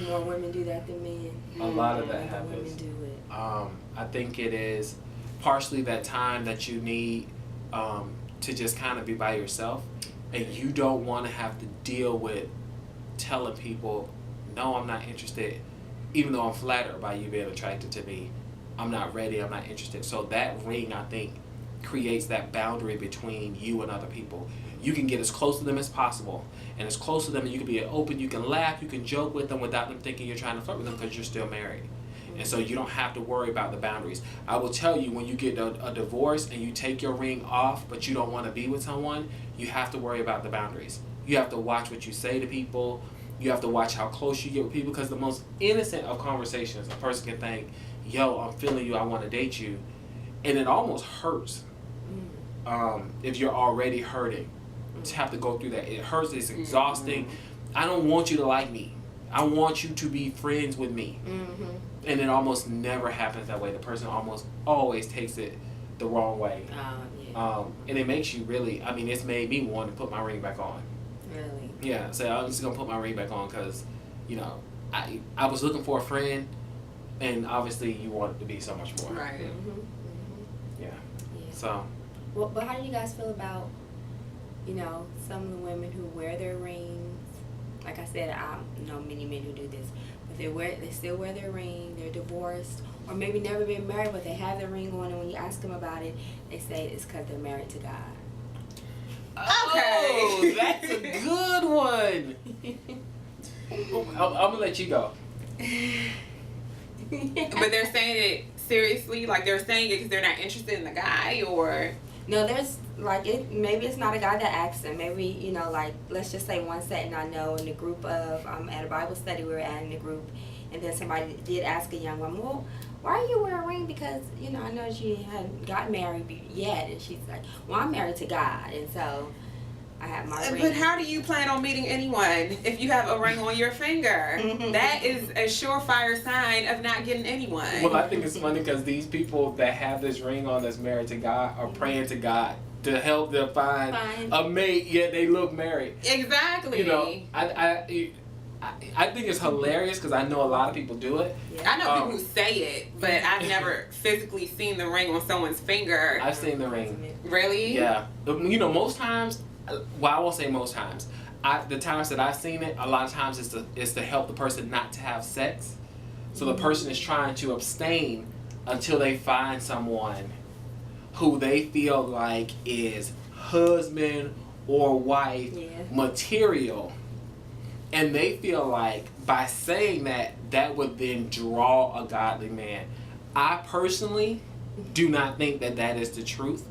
more women do that than men. A lot of that Women happens. do it. I think it is partially that time that you need to just kind of be by yourself, and you don't want to have to deal with telling people, no, I'm not interested, even though I'm flattered by you being attracted to me. I'm not ready, I'm not interested. So that ring, I think, creates that boundary between you and other people. You can get as close to them as possible, and as close to them, and you can be open, you can laugh, you can joke with them without them thinking you're trying to flirt with them because you're still married. And so you don't have to worry about the boundaries. I will tell you, when you get a divorce and you take your ring off, but you don't want to be with someone, you have to worry about the boundaries. You have to watch what you say to people. You have to watch how close you get with people, because the most innocent of conversations, a person can think, yo, I'm feeling you, I want to date you. And it almost hurts if you're already hurting to have to go through that. It hurts, it's exhausting. I don't want you to like me. I want you to be friends with me. And it almost never happens that way. The person almost always takes it the wrong way. And it makes you really, I mean, it's made me want to put my ring back on. Really? Yeah, so I'm just going to put my ring back on because, you know, I was looking for a friend, and obviously you wanted to be so much more. Right. Yeah. So. Well, but how do you guys feel about, you know, some of the women who wear their rings? Like I said, I know many men who do this, but they still wear their ring. They're divorced, or maybe never been married, but they have their ring on. And when you ask them about it, they say it's because they're married to God. Oh, that's a good one. I'm gonna let you go. But they're saying it seriously, like they're saying it because they're not interested in the guy, or no, there's like it. Maybe it's not a guy that asks them. Maybe, you know, like let's just say one setting I know in the group of at a Bible study we were at in the group, and then somebody did ask a young woman, well, why are you wearing a ring? Because, you know, I know she hadn't got married yet, and she's like, well, I'm married to God, and so I have my ring. But how do you plan on meeting anyone if you have a ring on your finger? That is a surefire sign of not getting anyone. Well, I think it's funny because these people that have this ring on that's married to God are praying to God to help them find a mate, yet they look married. Exactly. You know, I think it's hilarious because I know a lot of people do it. Yeah. I know people who say it, but I've never physically seen the ring on someone's finger. I've seen the ring. Really? Yeah. You know, most times, well, I won't say most times. The times that I've seen it, a lot of times it's to help the person not to have sex. So the person is trying to abstain until they find someone who they feel like is husband or wife material. And they feel like by saying that would then draw a godly man. I personally do not think that is the truth.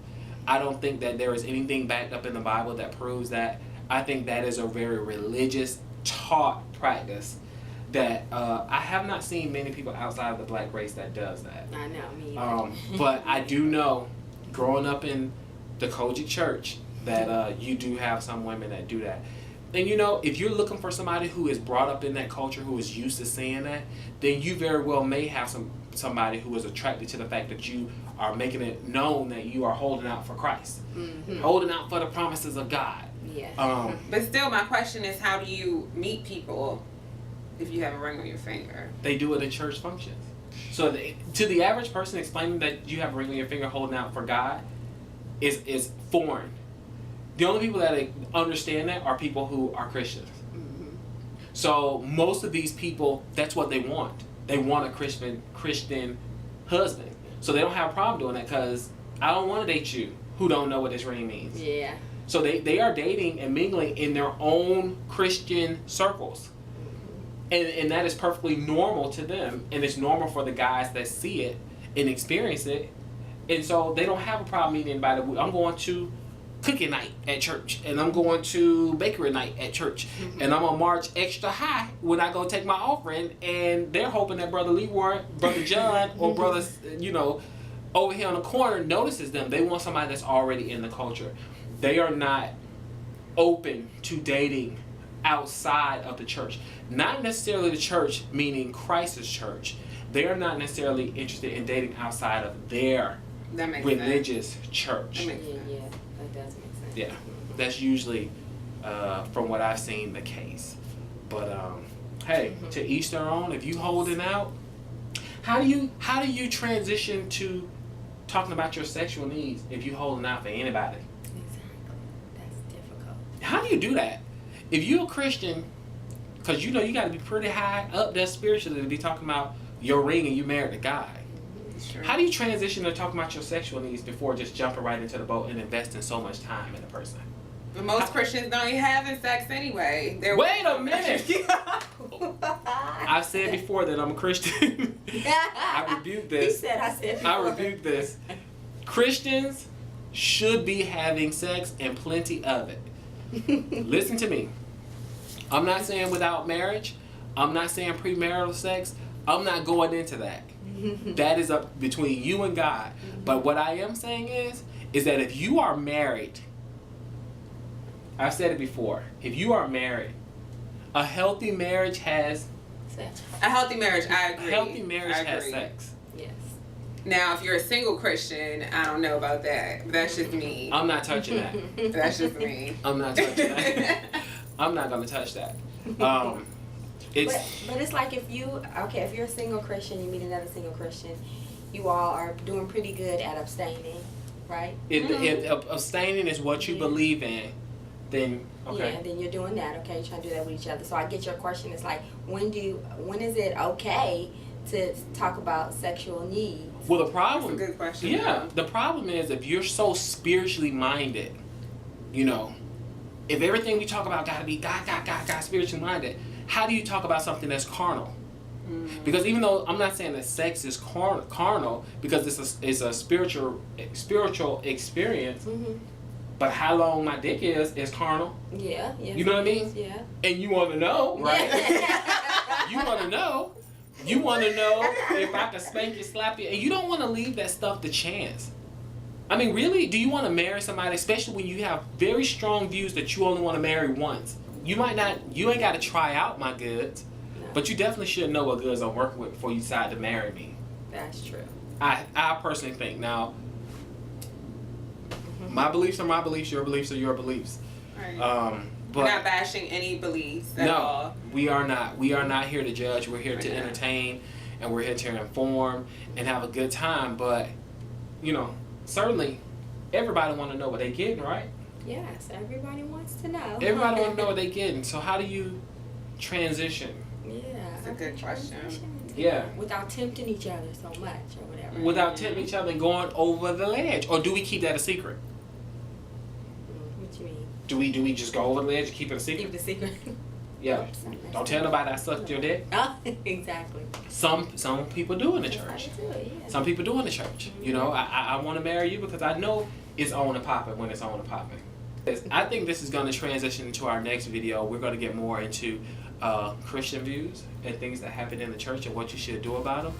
I don't think that there is anything backed up in the Bible that proves that. I think that is a very religious taught practice that I have not seen many people outside of the black race that does that. I know, me either. But I do know, growing up in the Kojic church, that you do have some women that do that. And you know, if you're looking for somebody who is brought up in that culture, who is used to seeing that, then you very well may have somebody who is attracted to the fact that you are making it known that you are holding out for Christ, holding out for the promises of God. Yeah. But still, my question is, how do you meet people if you have a ring on your finger? They do it in church functions. So to the average person, explaining that you have a ring on your finger holding out for God is foreign. The only people that understand that are people who are Christians. So most of these people, that's what they want. They want a Christian husband. So they don't have a problem doing that because I don't want to date you who don't know what this ring means. Yeah. So they are dating and mingling in their own Christian circles. And that is perfectly normal to them. And it's normal for the guys that see it and experience it. And so they don't have a problem meeting anybody. I'm going to cookie night at church, and I'm going to bakery night at church, and I'm gonna march extra high when I go take my offering, and they're hoping that Brother Leroy, Brother John, or Brother, you know, over here on the corner notices them. They want somebody that's already in the culture. They are not open to dating outside of the church. Not necessarily the church, meaning Christ's church. They are not necessarily interested in dating outside of their religious church. Yeah, that does make sense. Yeah, that's usually, from what I've seen, the case. But Hey, to each their own. If you holding out, how do you transition to talking about your sexual needs if you holding out for anybody? Exactly. That's difficult. How do you do that? If you're a Christian, because you know you got to be pretty high up there spiritually to be talking about your ring and you married a guy. Sure. How do you transition to talking about your sexual needs before just jumping right into the boat and investing so much time in a person? Most Christians don't even having sex anyway. Wait a minute. I've said before that I'm a Christian. I rebuke this. He said, I said. I rebuke this. Christians should be having sex and plenty of it. Listen to me. I'm not saying without marriage. I'm not saying premarital sex. I'm not going into that. That is up between you and God. But what I am saying is that if you are married, I've said it before, if you are married, a healthy marriage has Sex. A healthy marriage, I agree. A healthy marriage I has agree. sex. Yes. Now, if you're a single Christian, I don't know about that. But that's just me. I'm not touching that. That's just me. I'm not touching that. I'm not gonna touch that. It's But it's like if you're a single Christian, you meet another single Christian, you all are doing pretty good at abstaining, right? if abstaining is what you believe in, then okay. Yeah, then you're doing that, okay? You're trying to do that with each other. So I get your question. It's like, when is it okay to talk about sexual needs? Well, the That's a problem. good question. Yeah, the problem is if you're so spiritually minded, you know, if everything we talk about gotta be God, spiritually minded, how do you talk about something that's carnal? Because even though I'm not saying that sex is carnal, because it's a spiritual experience, but how long my dick is carnal. Yeah. You know what I mean? Yeah. And you want to know, right? You want to know. You want to know if I can spank you, slap you, and you don't want to leave that stuff to chance. I mean, really, do you want to marry somebody, especially when you have very strong views that you only want to marry once? You ain't got to try out my goods, but you definitely should know what goods I'm working with before you decide to marry me. That's true. I personally think. Now, my beliefs are my beliefs, your beliefs are your beliefs. Right. But We're not bashing any beliefs at all. we are not. We are not here to judge. We're here to We're not. entertain, and we're here to inform and have a good time. But, you know, certainly, everybody want to know what they getting, right? Yes, everybody wants to know. Everybody want to know what they getting. So how do you transition? Yeah. That's a good question. Yeah. Without tempting each other so much or whatever. Without tempting each other and going over the ledge, or do we keep that a secret? What you mean? Do we just go over the ledge and keep it a secret? Keep the secret. Yeah. Don't tell nobody I sucked your dick. Oh, exactly. Some people do in the That's church. how they do it, yeah. Some people do in the church. You know, I want to marry you because I know it's on and popping when it's on and popping. I think this is going to transition into our next video. We're going to get more into Christian views and things that happen in the church and what you should do about them.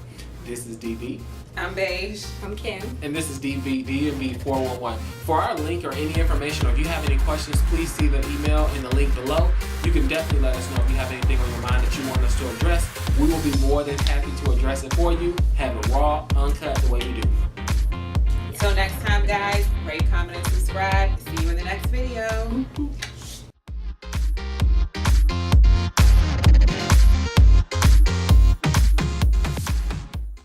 This is DB. I'm Beige. I'm Kim. And this is DMV 411. For our link or any information, or if you have any questions, please see the email in the link below. You can definitely let us know if you have anything on your mind that you want us to address. We will be more than happy to address it for you. Have it raw, uncut, the way we do. Until next time, guys, rate, comment, and subscribe. See you in the next video.